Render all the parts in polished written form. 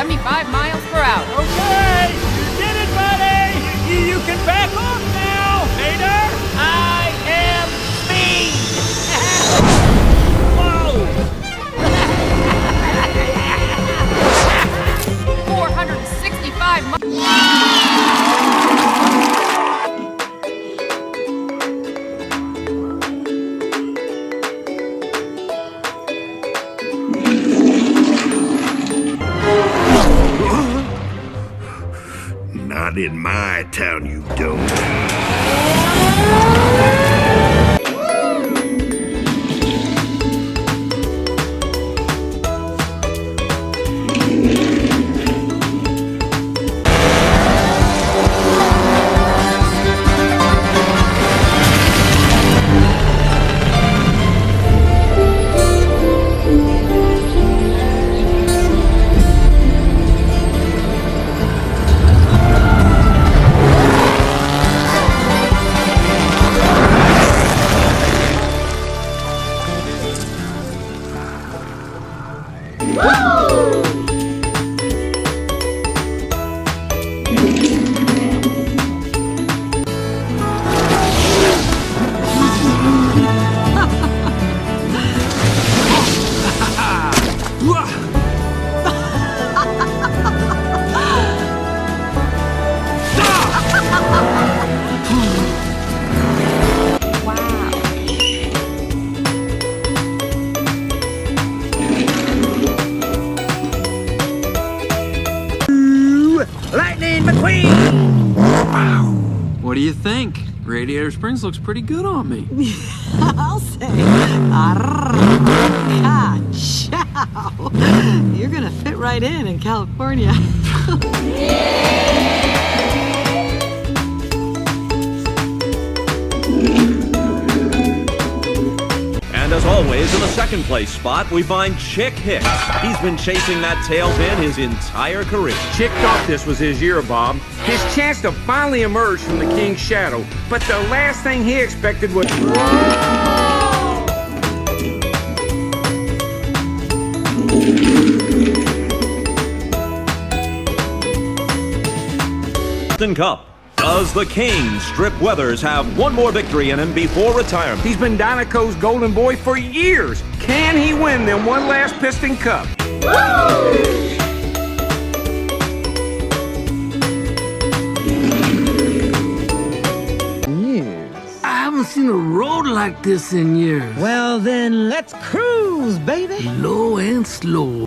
175 miles per hour. Okay, you did it, buddy! You can back off now, Vader! I am speed! Whoa! 465 miles. Not in my town, you don't. Lightning McQueen! Wow. What do you think? Radiator Springs looks pretty good on me. I'll say, ka-chow. You're gonna fit right in California. And as always, in the second place spot, we find Chick Hicks. He's been chasing that tail fin his entire career. Chick thought this was his year, Bob. His chance to finally emerge from the King's shadow. But the last thing he expected was... Cup. Does the King, Strip Weathers, have one more victory in him before retirement? He's been Dinoco's golden boy for years. Can he win them one last Piston Cup? I haven't seen a road like this in years. Well, then let's cruise, baby. Low and slow.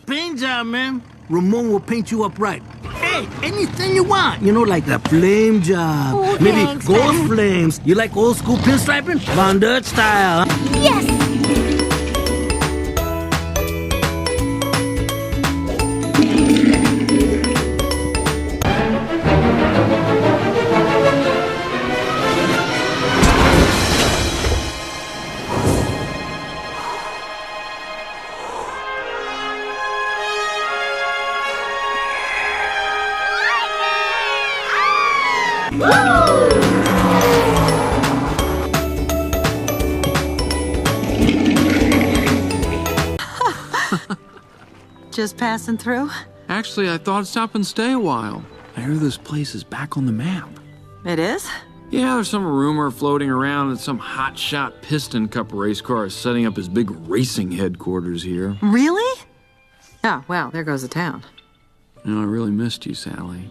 Paint job, man. Ramone will paint you up right. Hey, anything you want. You know, like the flame job. Oh, maybe thanks, gold man. flames. You like old school pinstriping? Von Dutch style. Yes! Just passing through? Actually, I thought I'd stop and stay a while. I hear this place is back on the map. It is? Yeah, there's some rumor floating around that some hotshot Piston Cup race car is setting up his big racing headquarters here. Really? Oh, well, there goes the town. You know, I really missed you, Sally.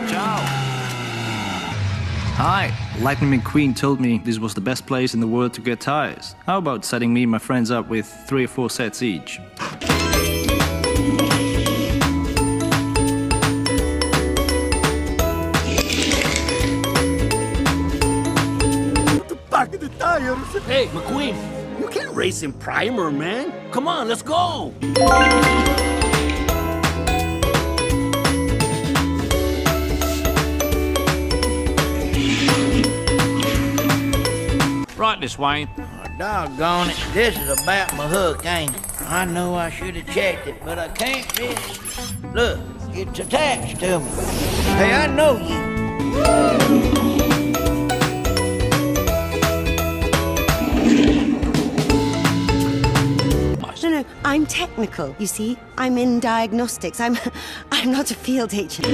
Ciao. Hi. Lightning McQueen told me this was the best place in the world to get tires. How about setting me and my friends up with 3 or 4 sets each? The back of the tires. Hey, McQueen, you can't race in primer, man. Come on, let's go. Right this way. Oh, doggone it. This is about my hook, ain't it? I know I should have checked it, but I can't miss. Look, it's attached to me. Hey, I know you. No, I'm technical, you see. I'm in diagnostics. I'm not a field agent.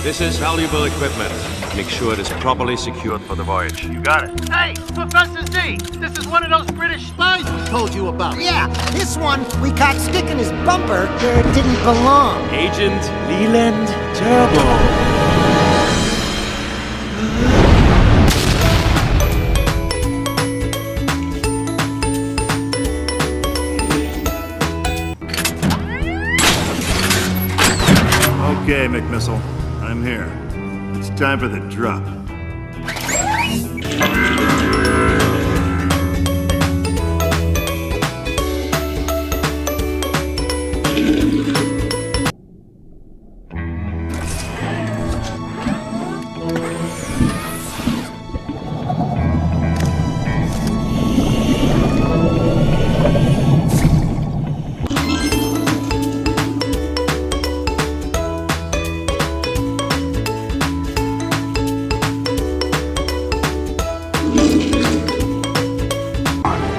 This is valuable equipment. Make sure it is properly secured for the voyage. You got it. Hey, Professor Z! This is one of those British spies we told you about. Yeah, this one we caught sticking his bumper where it didn't belong. Agent Leland Turbo. Okay, McMissile. I'm here. It's time for the drop.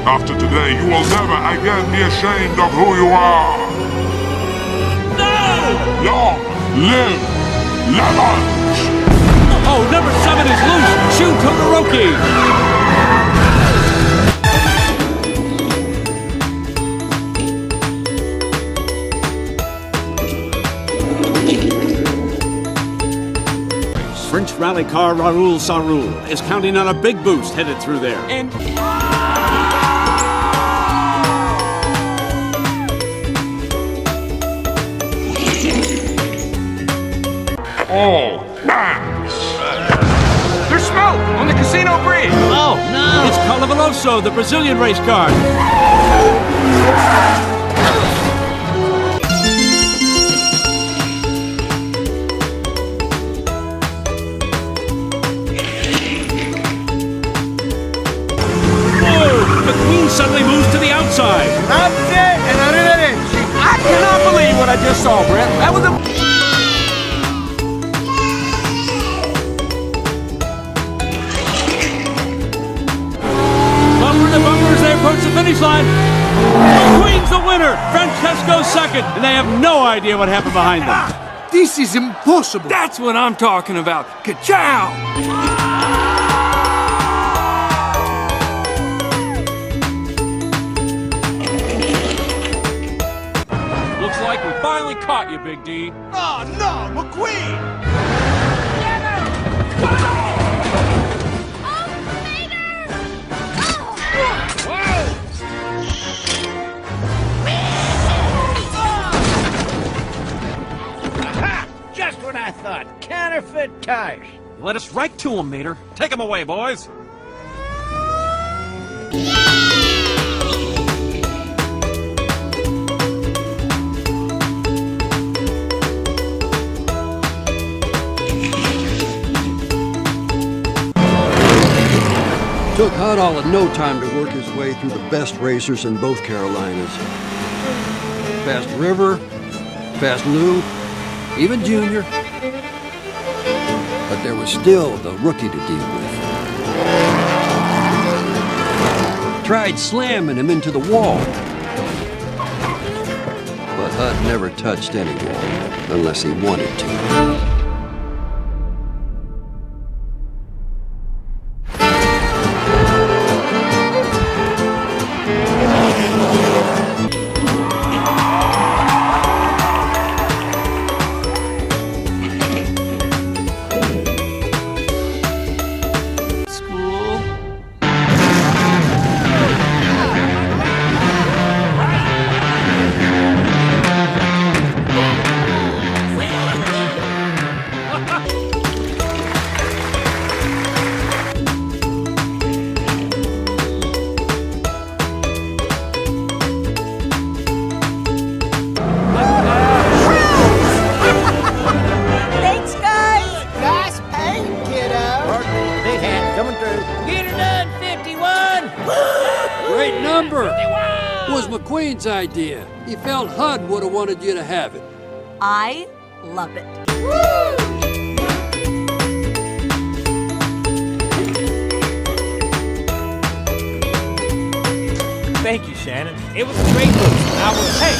After today, you will never again be ashamed of who you are. No! Long live Lemons! Oh, number 7 is loose! Shu Todoroki! French rally car Raoul Sarul is counting on a big boost headed through there. And... All hands! There's smoke on the casino bridge! Oh, no! It's Carla Veloso, the Brazilian race car. McQueen suddenly moves to the outside. I cannot believe what I just saw, Brent. That was a... Bumper to bumper as they approach the finish line. McQueen's the winner. Francesco second. And they have no idea what happened behind them. This is impossible. That's what I'm talking about. Ka-chow! Looks like we finally caught you, Big D. Oh, no! McQueen! Get him! Aha! Just what I thought. Counterfeit tires. Let us right to him, Mater. Take him away, boys. Took Hudson no time to work his way through the best racers in both Carolinas. Past River, past Lou, even Junior. But there was still the rookie to deal with. Tried slamming him into the wall. But Hud never touched any wall unless he wanted to. Remember, it was McQueen's idea. He felt HUD would have wanted you to have it. I love it. Thank you, Shannon. It was a great boost. Hey!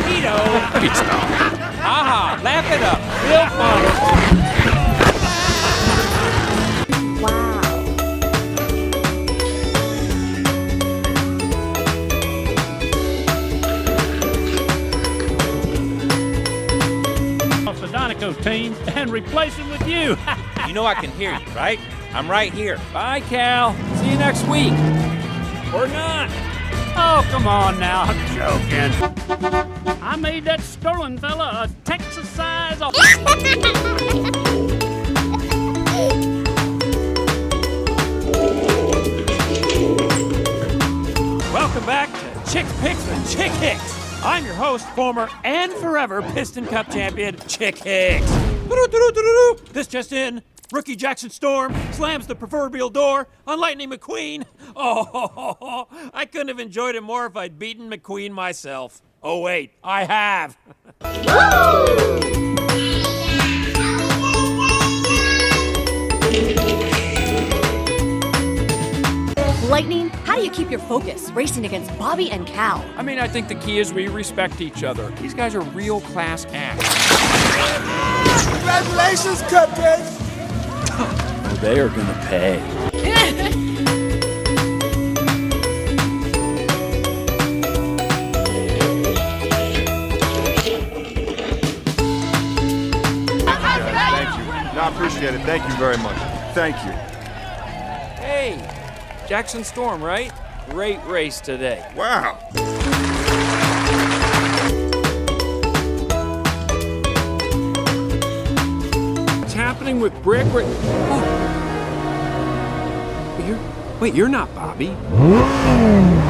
Guido! Aha! Laugh it up. Real fun. Off the Dinoco team and replace him with you. You know I can hear you, right? I'm right here. Bye, Cal. See you next week. Or not. Oh, come on now. I'm joking. I made that stolen fella a Texas size. Welcome back to Chick Picks with Chick Hicks. I'm your host, former and forever Piston Cup champion, Chick Hicks. This just in. Rookie Jackson Storm slams the proverbial door on Lightning McQueen. Oh, I couldn't have enjoyed it more if I'd beaten McQueen myself. Oh, wait, I have. Lightning, how do you keep your focus racing against Bobby and Cal? I mean, I think the key is we respect each other. These guys are real class acts. Congratulations, Cupcake! They are gonna pay. Thank you. No, I appreciate it. Thank you very much. Thank you. Hey, Jackson Storm, right? Great race today. Wow. What's happening with Brick? Wait, you're not Bobby.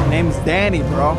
Name's Danny, bro.